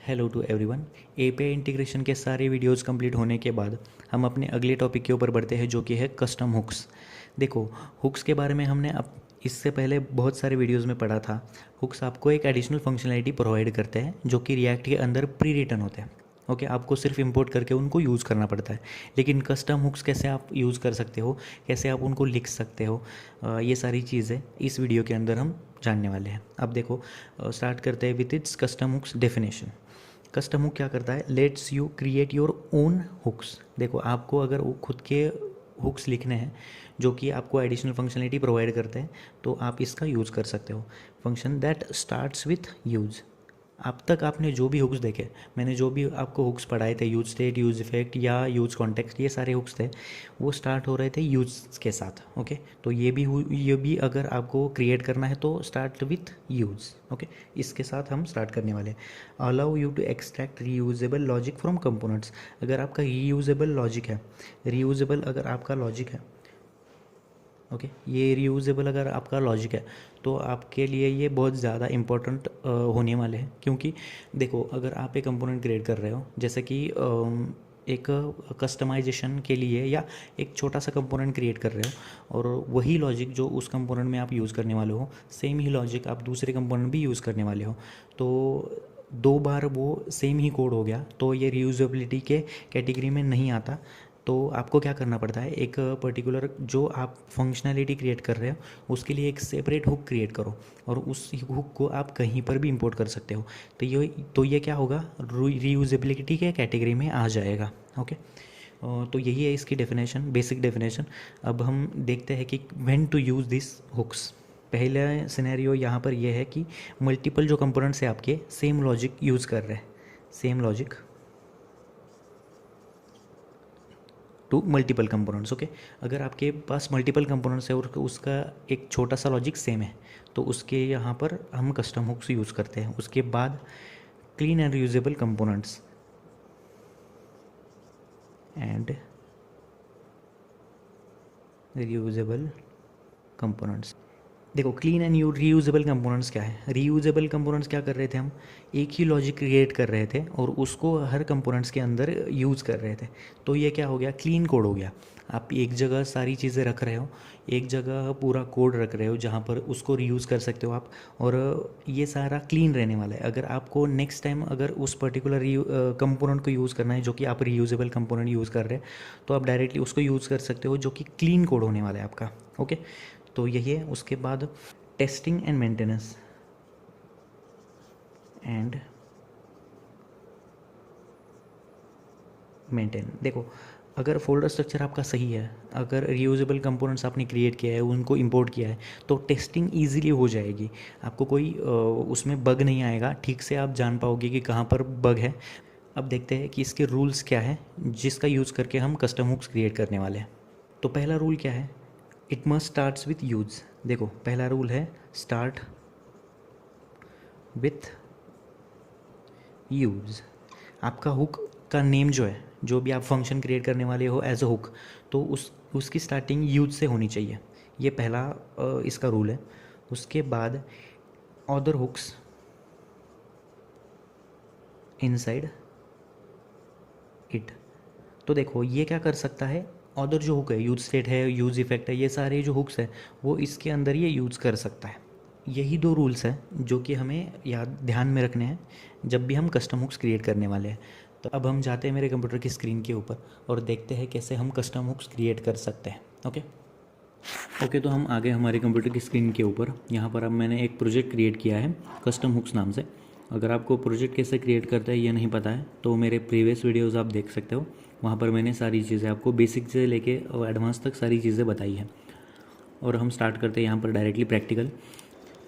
Hello to everyone. API integration के सारे videos complete होने के बाद हम अपने अगले टॉपिक के ऊपर बढ़ते हैं, जो कि है कस्टम हुक्स। देखो, हुक्स के बारे में हमने अब इससे पहले बहुत सारे वीडियोस में पढ़ा था। हुक्स आपको एक एडिशनल फंक्शनैलिटी प्रोवाइड करते हैं जो कि रिएक्ट के अंदर प्री रिटन होते हैं। ओके, आपको सिर्फ इंपोर्ट करके उनको यूज़ करना पड़ता है। लेकिन कस्टम हुक्स कैसे आप यूज़ कर सकते हो, कैसे आप उनको लिख सकते हो, ये सारी चीज़ें इस वीडियो के अंदर हम जानने वाले हैं। अब देखो, स्टार्ट करते हैं with its custom hooks definition. Custom hook क्या करता है? Let's you create your own hooks. देखो, आपको अगर वो खुद के हुक्स लिखने हैं जो कि आपको एडिशनल फंक्शनलिटी प्रोवाइड करते हैं, तो आप इसका यूज़ कर सकते हो। Function that starts with use. अब तक आपने जो भी हुक्स देखे, मैंने जो भी आपको हुक्स पढ़ाए थे, यूज स्टेट, यूज इफेक्ट या यूज कॉन्टेक्स्ट, ये सारे हुक्स थे, वो स्टार्ट हो रहे थे यूज के साथ। ओके, तो ये भी अगर आपको क्रिएट करना है तो स्टार्ट विथ यूज। ओके, इसके साथ हम स्टार्ट करने वाले हैं। Allow you to extract reusable logic from components. अगर आपका रीयूजेबल लॉजिक है, रीयूजेबल अगर आपका लॉजिक है, ओके, ये रीयूजेबल अगर आपका लॉजिक है, तो आपके लिए ये बहुत ज़्यादा इम्पोर्टेंट होने वाले हैं। क्योंकि देखो, अगर आप एक कंपोनेंट क्रिएट कर रहे हो, जैसे कि एक कस्टमाइजेशन के लिए, या एक छोटा सा कंपोनेंट क्रिएट कर रहे हो, और वही लॉजिक जो उस कंपोनेंट में आप यूज़ करने वाले हो, सेम ही लॉजिक आप दूसरे कंपोनेंट भी यूज़ करने वाले हो, तो दो बार वो सेम ही कोड हो गया, तो ये रीयूजेबिलिटी के कैटेगरी में नहीं आता। तो आपको क्या करना पड़ता है, एक पर्टिकुलर जो आप फंक्शनैलिटी क्रिएट कर रहे हो, उसके लिए एक सेपरेट हुक क्रिएट करो, और उस हुक को आप कहीं पर भी इंपोर्ट कर सकते हो। तो ये क्या होगा, रीयूजेबिलिटी के कैटेगरी में आ जाएगा। ओके, तो यही है इसकी डेफिनेशन, बेसिक डेफिनेशन। अब हम देखते हैं कि when to use this hooks. पहला सिनेरियो यहाँ पर यह है कि मल्टीपल जो कंपोनेंट्स है आपके, सेम लॉजिक यूज़ कर रहे हैं, same logic to multiple components. Okay, अगर आपके पास मल्टीपल कंपोनेंट्स है और उसका एक छोटा सा लॉजिक सेम है, तो उसके यहाँ पर हम कस्टम हुक्स यूज़ करते हैं। उसके बाद clean and reusable components and reusable components. देखो, क्लीन एंड रीयूजेबल कंपोनेंट्स क्या है? रीयूजेबल कंपोनेंट्स क्या कर रहे थे हम? एक ही लॉजिक क्रिएट कर रहे थे और उसको हर कंपोनेंट्स के अंदर यूज़ कर रहे थे। तो ये क्या हो गया? क्लीन कोड हो गया। आप एक जगह सारी चीज़ें रख रहे हो, एक जगह पूरा कोड रख रहे हो जहाँ पर उसको रीयूज़ कर सकते हो आप, और ये सारा क्लीन रहने वाला है। अगर आपको नेक्स्ट टाइम अगर उस पर्टिकुलर कंपोनेंट को यूज़ करना है जो कि आप रीयूजेबल कंपोनेंट यूज़ कर रहे हैं, तो आप डायरेक्टली उसको यूज़ कर सकते हो, जो कि क्लीन कोड होने वाला है आपका। ओके, तो यही है। उसके बाद testing and maintenance and maintain. देखो, अगर फोल्डर स्ट्रक्चर आपका सही है, अगर रियूजेबल कंपोनेंट्स आपने क्रिएट किया है, उनको इंपोर्ट किया है, तो टेस्टिंग इजीली हो जाएगी। आपको कोई उसमें बग नहीं आएगा, ठीक से आप जान पाओगे कि कहाँ पर बग है। अब देखते हैं कि इसके रूल्स क्या है जिसका यूज़ करके हम कस्टम हुक्स क्रिएट करने वाले हैं। तो पहला रूल क्या है? It must starts with use. देखो, पहला रूल है स्टार्ट विथ यूज़। आपका हुक का नेम जो है, जो भी आप फंक्शन क्रिएट करने वाले हो एज अ हुक, तो उसकी स्टार्टिंग यूज से होनी चाहिए। ये पहला इसका रूल है। उसके बाद अदर हुक्स इनसाइड इट। तो देखो, ये क्या कर सकता है, अदर जो हुक है, यूज स्टेट है, यूज इफेक्ट है, ये सारे जो हुक्स है वो इसके अंदर ये यूज़ कर सकता है। यही दो रूल्स हैं जो कि हमें याद ध्यान में रखने हैं जब भी हम कस्टम हुक्स क्रिएट करने वाले हैं। तो अब हम जाते हैं मेरे कंप्यूटर की स्क्रीन के ऊपर और देखते हैं कैसे हम कस्टम हुक्स क्रिएट कर सकते हैं। ओके, तो हम आ गए हमारे कंप्यूटर की स्क्रीन के ऊपर। यहाँ पर अब मैंने एक प्रोजेक्ट क्रिएट किया है कस्टम हुक्स नाम से। अगर आपको प्रोजेक्ट कैसे क्रिएट करता है ये नहीं पता है, तो मेरे प्रीवियस वीडियोज़ आप देख सकते हो। वहाँ पर मैंने सारी चीज़ें आपको बेसिक से लेके एडवांस तक सारी चीज़ें बताई हैं। और हम स्टार्ट करते हैं यहाँ पर डायरेक्टली प्रैक्टिकल।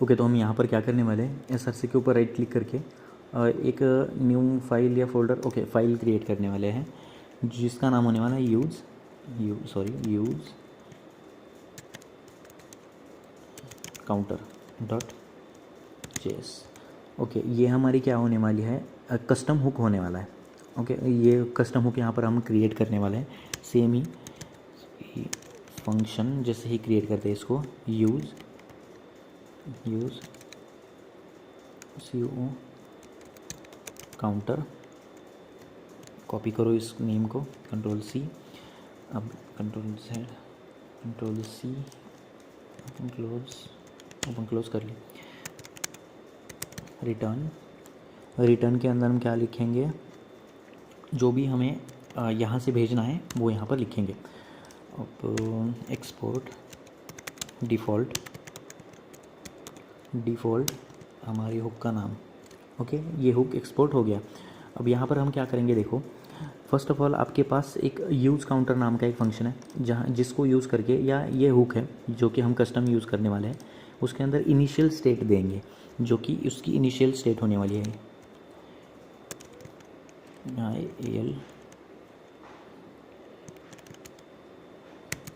ओके, तो हम यहाँ पर क्या करने वाले हैं, एसआरसी के ऊपर राइट क्लिक करके एक न्यू फाइल या फोल्डर, ओके, फाइल क्रिएट करने वाले हैं जिसका नाम होने वाला है use counter dot JS. Okay, ये हमारी क्या होने वाली है, कस्टम हुक होने वाला है। ओके, ये कस्टम हुक यहाँ पर हम क्रिएट करने वाले हैं। सेम ही फंक्शन जैसे ही क्रिएट करते हैं इसको, यूज़ CO काउंटर, कॉपी करो इस नेम को, कंट्रोल सी, अब control Z, control C, open close कर ली। रिटर्न के अंदर हम क्या लिखेंगे, जो भी हमें यहाँ से भेजना है वो यहाँ पर लिखेंगे। अब एक्सपोर्ट डिफ़ॉल्ट हमारी हुक का नाम, ओके, ये हुक एक्सपोर्ट हो गया। अब यहाँ पर हम क्या करेंगे, देखो फर्स्ट ऑफ ऑल आपके पास एक यूज़ काउंटर नाम का एक फंक्शन है, जहाँ जिसको यूज़ करके, या ये हुक है जो कि हम कस्टम यूज़ करने वाले हैं, उसके अंदर इनिशियल स्टेट देंगे जो कि उसकी इनिशियल स्टेट होने वाली है, L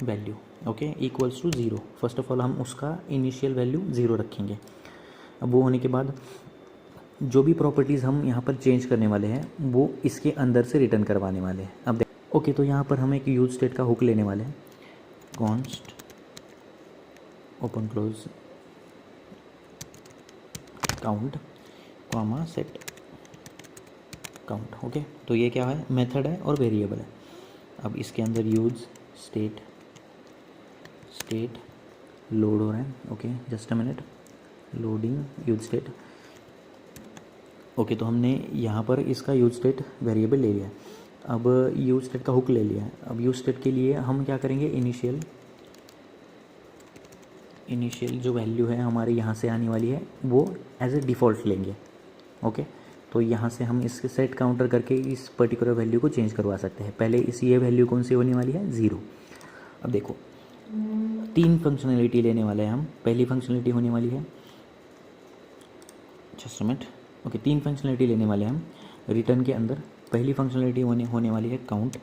value, okay, equals to 0। First of all हम उसका इनिशियल वैल्यू 0 रखेंगे। अब वो होने के बाद जो भी प्रॉपर्टीज़ हम यहाँ पर चेंज करने वाले हैं वो इसके अंदर से रिटर्न करवाने वाले हैं। अब ओके, तो यहाँ पर हम एक यूज स्टेट का हुक लेने वाले हैं, const open close count comma set count, okay. तो ये क्या है, मेथड है और वेरिएबल है। अब इसके अंदर यूज स्टेट लोड हो रहा है, okay, just a minute, loading use state, okay. तो हमने यहाँ पर इसका यूज स्टेट वेरिएबल ले लिया है। अब यूज स्टेट का हुक ले लिया है। अब यूज स्टेट के लिए हम क्या करेंगे, इनिशियल जो वैल्यू है हमारे यहाँ से आने वाली है वो एज ए डिफ़ॉल्ट लेंगे, ओके। तो यहाँ से हम इसके सेट काउंटर करके इस पर्टिकुलर वैल्यू को चेंज करवा सकते हैं। पहले ये वैल्यू कौन सी होने वाली है, 0। अब देखो 3 फंक्शनलिटी लेने वाले हैं हम। पहली फंक्शनलिटी होने वाली है, just a minute, okay, 3 functionality लेने वाले हैं हम रिटर्न के अंदर। पहली फंक्शनलिटी होने वाली है काउंट,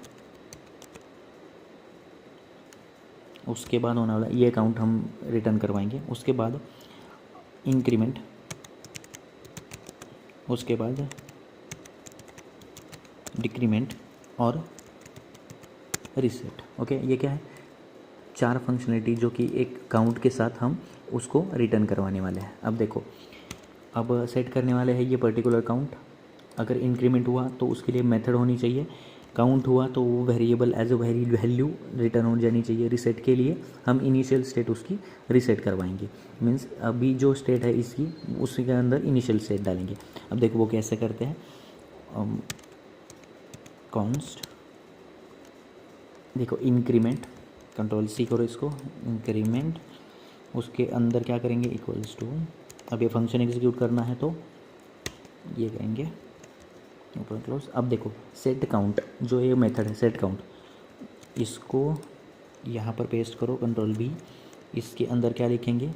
उसके बाद होने वाला ये काउंट हम रिटर्न करवाएंगे। उसके बाद इंक्रीमेंट, उसके बाद डिक्रीमेंट और रीसेट, ओके। ये क्या है, 4 फंक्शनलिटी जो कि एक काउंट के साथ हम उसको रिटर्न करवाने वाले हैं। अब देखो, अब सेट करने वाले हैं ये पर्टिकुलर काउंट। अगर इंक्रीमेंट हुआ तो उसके लिए मेथड होनी चाहिए, काउंट हुआ तो वो variable as a value return हो जानी चाहिए। रीसेट के लिए हम इनिशियल स्टेट उसकी रीसेट करवाएंगे, मीन्स अभी जो स्टेट है इसकी उसी के अंदर इनिशियल स्टेट डालेंगे। अब देखो वो कैसे करते हैं, कॉन्स्ट, देखो इंक्रीमेंट, कंट्रोल सी करो इसको, इंक्रीमेंट, उसके अंदर क्या करेंगे, इक्वल्स टू, अब ये फंक्शन एग्जीक्यूट करना है तो ये करेंगे ओपन क्लोज। अब देखो सेट काउंट, जो ये मेथड है सेट काउंट, इसको यहाँ पर पेस्ट करो, कंट्रोल बी। इसके अंदर क्या लिखेंगे,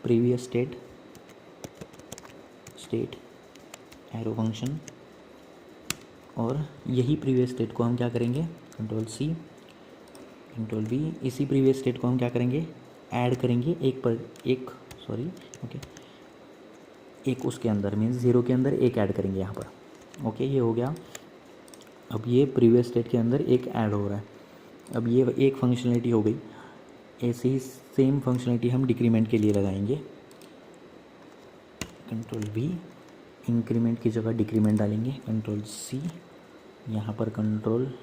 प्रीवियस स्टेट एरो फंक्शन, और यही प्रीवियस स्टेट को हम क्या करेंगे, कंट्रोल सी कंट्रोल बी, इसी प्रीवियस स्टेट को हम क्या करेंगे, ऐड करेंगे एक उसके अंदर, मीन्स 0 के अंदर एक ऐड करेंगे यहाँ पर, ओके। ये हो गया। अब ये प्रीवियस स्टेट के अंदर एक ऐड हो रहा है। अब ये एक फंक्शनलिटी हो गई। ऐसे ही सेम फंक्शनलिटी हम डिक्रीमेंट के लिए लगाएंगे, कंट्रोल बी, इंक्रीमेंट की जगह डिक्रीमेंट डालेंगे, कंट्रोल सी, यहाँ पर कंट्रोल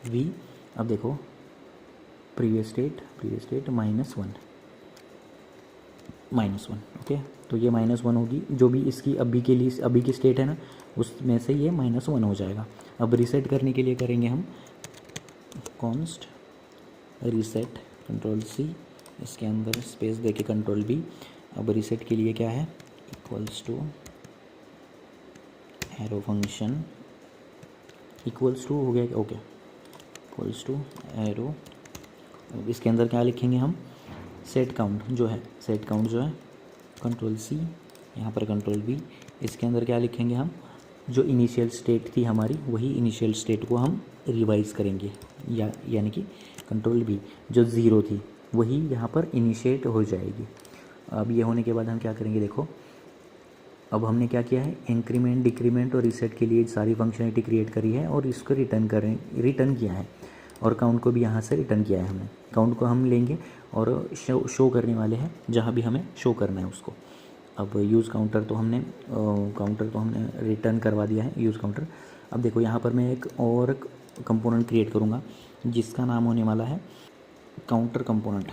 वी। अब देखो प्रीवियस स्टेट -1, ओके। तो ये -1 होगी, जो भी इसकी अभी के लिए अभी की स्टेट है ना, उसमें से ये -1 हो जाएगा। अब रीसेट करने के लिए करेंगे हम कॉन्स्ट रीसेट, कंट्रोल सी, इसके अंदर स्पेस देके कंट्रोल बी। अब रीसेट के लिए क्या है, equals to arrow function, equals to हो गया, ओके, इक्वल्स टू एरो। इसके अंदर क्या लिखेंगे हम, सेट काउंट जो है कंट्रोल सी, यहाँ पर कंट्रोल बी। इसके अंदर क्या लिखेंगे हम, जो इनिशियल स्टेट थी हमारी, वही इनिशियल स्टेट को हम रिवाइज करेंगे, यानी कि कंट्रोल बी, जो 0 थी वही यहाँ पर इनिशिएट हो जाएगी। अब ये होने के बाद हम क्या करेंगे, देखो अब हमने क्या किया है, इंक्रीमेंट, डिक्रीमेंट और रीसेट के लिए सारी फंक्शनलिटी क्रिएट करी है और इसको रिटर्न किया है, और काउंट को भी यहाँ से रिटर्न किया है हमने। काउंट को हम लेंगे और शो करने वाले हैं जहाँ भी हमें शो करना है उसको। अब यूज़ काउंटर तो हमने रिटर्न करवा दिया है यूज़ काउंटर। अब देखो यहाँ पर मैं एक और कंपोनेंट क्रिएट करूँगा जिसका नाम होने वाला है काउंटर कंपोनेंट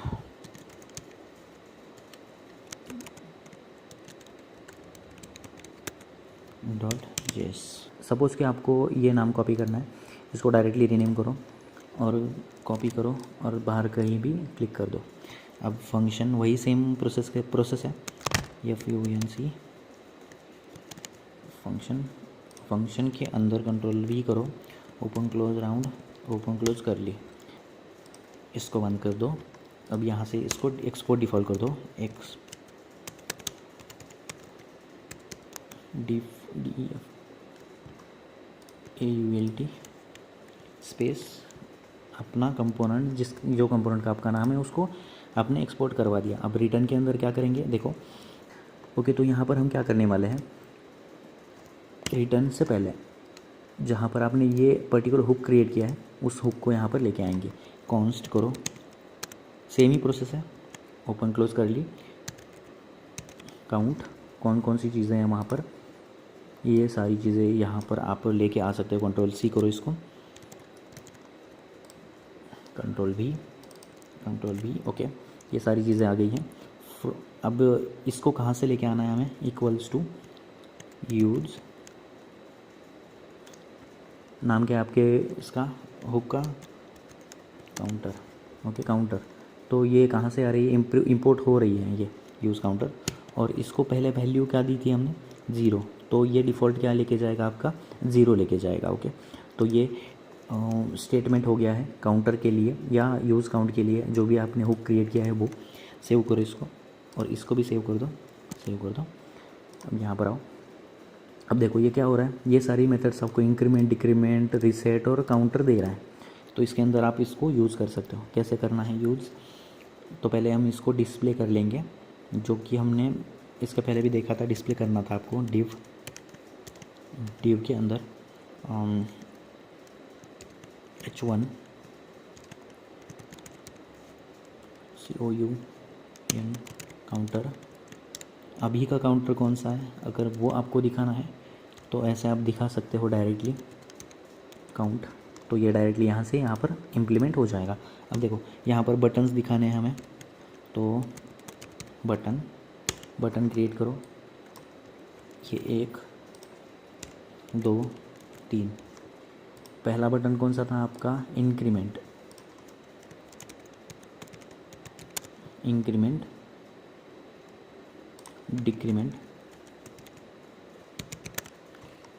.js। सपोज़ कि आपको ये नाम कॉपी करना है, इसको डायरेक्टली रीनेम करो और कॉपी करो और बाहर कहीं भी क्लिक कर दो। अब फंक्शन वही सेम प्रोसेस है func फंक्शन के अंदर कंट्रोल V करो, open close round, open close कर ली, इसको बंद कर दो। अब यहाँ से इसको एक्सपोर्ट डिफ़ॉल्ट कर दो, DEF स्पेस अपना कंपोनेंट जो कंपोनेंट का आपका नाम है उसको आपने एक्सपोर्ट करवा दिया। अब रिटर्न के अंदर क्या करेंगे देखो। ओके, तो यहाँ पर हम क्या करने वाले हैं, रिटर्न से पहले जहाँ पर आपने ये पर्टिकुलर हुक क्रिएट किया है उस हुक को यहाँ पर लेके आएंगे। कॉन्स्ट करो, सेम ही प्रोसेस है, ओपन क्लोज कर ली, काउंट कौन कौन सी चीज़ें हैं वहाँ पर, ये सारी चीज़ें यहाँ पर आप लेके आ सकते हो। कंट्रोल C करो इसको, कंट्रोल V, ओके, ये सारी चीज़ें आ गई हैं। अब इसको कहाँ से लेके आना है हमें, इक्वल्स टू यूज़, नाम क्या है आपके इसका हुक का, काउंटर, ओके काउंटर। तो ये कहाँ से आ रही है, इंपोर्ट हो रही है ये यूज़ काउंटर। और इसको पहले वैल्यू क्या दी थी हमने, 0, तो ये डिफ़ॉल्ट क्या लेके जाएगा आपका, 0 लेके जाएगा। ओके, तो ये स्टेटमेंट हो गया है काउंटर के लिए या यूज़ काउंट के लिए, जो भी आपने हुक क्रिएट किया है वो। सेव करो इसको और इसको भी सेव कर दो। अब यहाँ पर आओ, अब देखो ये क्या हो रहा है, ये सारी मेथड्स आपको इंक्रीमेंट, डिक्रीमेंट, रीसेट और काउंटर दे रहा है। तो इसके अंदर आप इसको यूज़ कर सकते हो। कैसे करना है यूज़, तो पहले हम इसको डिस्प्ले कर लेंगे, जो कि हमने इसके पहले भी देखा था। डिस्प्ले करना था आपको डिव के अंदर h1 COUN काउंटर। अभी का काउंटर कौन सा है, अगर वो आपको दिखाना है तो ऐसे आप दिखा सकते हो डायरेक्टली काउंट, तो ये डायरेक्टली यहाँ से यहाँ पर इम्प्लीमेंट हो जाएगा। अब देखो यहाँ पर बटन्स दिखाने हैं हमें, तो बटन क्रिएट करो, ये 1 2 3। पहला बटन कौन सा था आपका, इंक्रीमेंट, डिक्रीमेंट,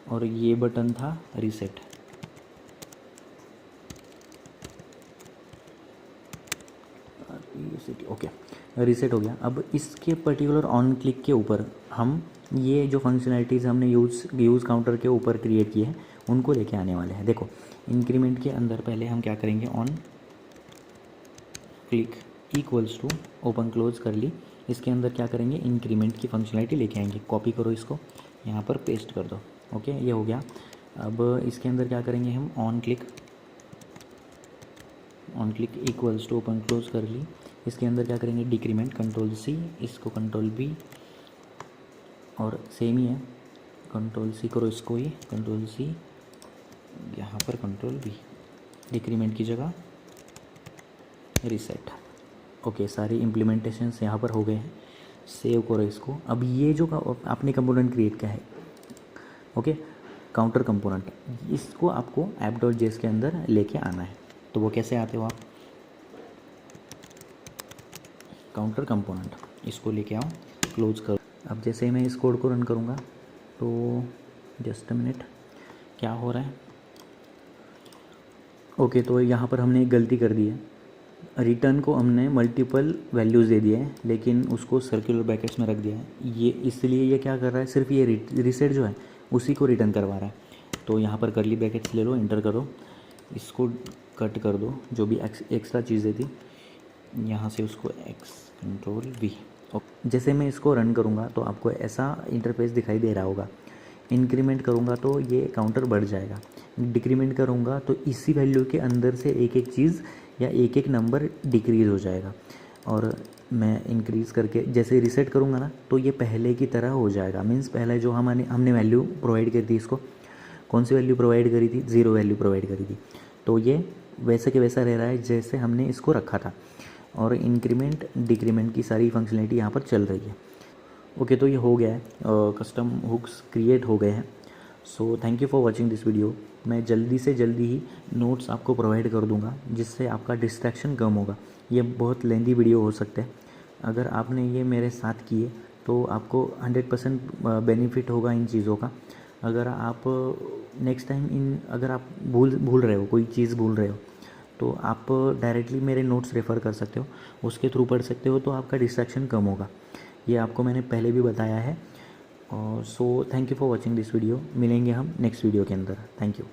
और ये बटन था रीसेट। ओके, रीसेट हो गया। अब इसके पर्टिकुलर ऑन क्लिक के ऊपर हम ये जो फंक्शनैलिटीज़ हमने यूज़ काउंटर के ऊपर क्रिएट किए हैं उनको लेके आने वाले हैं। देखो इंक्रीमेंट के अंदर पहले हम क्या करेंगे, on click equals to, open close कर ली, इसके अंदर क्या करेंगे, इंक्रीमेंट की फंक्शनैलिटी लेके आएंगे। कॉपी करो इसको, यहाँ पर पेस्ट कर दो। ओके, ये हो गया। अब इसके अंदर क्या करेंगे हम, on click equals to, open close कर ली, इसके अंदर क्या करेंगे, डिक्रीमेंट, कंट्रोल C, इसको कंट्रोल V, और सेम ही है, कंट्रोल C करो इसको, ही कंट्रोल C, यहाँ पर कंट्रोल V, डिक्रीमेंट की जगह रीसेट। ओके, सारी इम्प्लीमेंटेशंस यहाँ पर हो गए हैं। सेव करो इसको। अब ये जो आपने कंपोनेंट क्रिएट किया है, ओके काउंटर कंपोनेंट, इसको आपको app.js के अंदर लेके आना है। तो वो कैसे आते हो आप, काउंटर कंपोनेंट, इसको लेके आओ, क्लोज करो। अब जैसे मैं इस कोड को रन करूँगा तो जस्ट अ मिनट, क्या हो रहा है, ओके तो यहाँ पर हमने एक गलती कर दी है। रिटर्न को हमने मल्टीपल वैल्यूज़ दे दिए हैं लेकिन उसको सर्कुलर ब्रैकेट्स में रख दिया है। ये इसलिए ये क्या कर रहा है, सिर्फ ये रीसेट जो है उसी को रिटर्न करवा रहा है। तो यहाँ पर करली ब्रैकेट्स ले लो, एंटर करो, इसको कट कर दो, जो भी एक्स्ट्रा चीज़ें थी यहाँ से उसको कंट्रोल V। जैसे मैं इसको रन करूँगा तो आपको ऐसा इंटरफेस दिखाई दे रहा होगा। इंक्रीमेंट करूँगा तो ये काउंटर बढ़ जाएगा, डिक्रीमेंट करूँगा तो इसी वैल्यू के अंदर से एक एक चीज़ या एक एक नंबर डिक्रीज़ हो जाएगा। और मैं इंक्रीज़ करके जैसे रीसेट करूँगा ना, तो ये पहले की तरह हो जाएगा। मीन्स पहले जो हमने वैल्यू प्रोवाइड करी थी इसको, कौन सी वैल्यू प्रोवाइड करी थी, 0 वैल्यू प्रोवाइड करी थी, तो ये वैसे के वैसा रह रहा है जैसे हमने इसको रखा था। और इंक्रीमेंट डिक्रीमेंट की सारी फंक्शनलिटी यहाँ पर चल रही है। ओके, तो ये हो गया है, कस्टम हुक्स क्रिएट हो गए हैं। So thank you for watching this video. मैं जल्दी से जल्दी ही नोट्स आपको प्रोवाइड कर दूंगा, जिससे आपका डिस्ट्रैक्शन कम होगा। ये बहुत लेंदी वीडियो हो सकता है, अगर आपने ये मेरे साथ किए तो आपको 100% बेनिफिट होगा इन चीज़ों का। अगर आप नेक्स्ट टाइम अगर आप भूल रहे हो, कोई चीज़ भूल रहे हो, तो आप डायरेक्टली मेरे नोट्स रेफ़र कर सकते हो, उसके थ्रू पढ़ सकते हो, तो आपका डिस्ट्रैक्शन कम होगा। ये आपको मैंने पहले भी बताया है। और so thank you for watching this video. मिलेंगे हम नेक्स्ट वीडियो के अंदर। Thank you.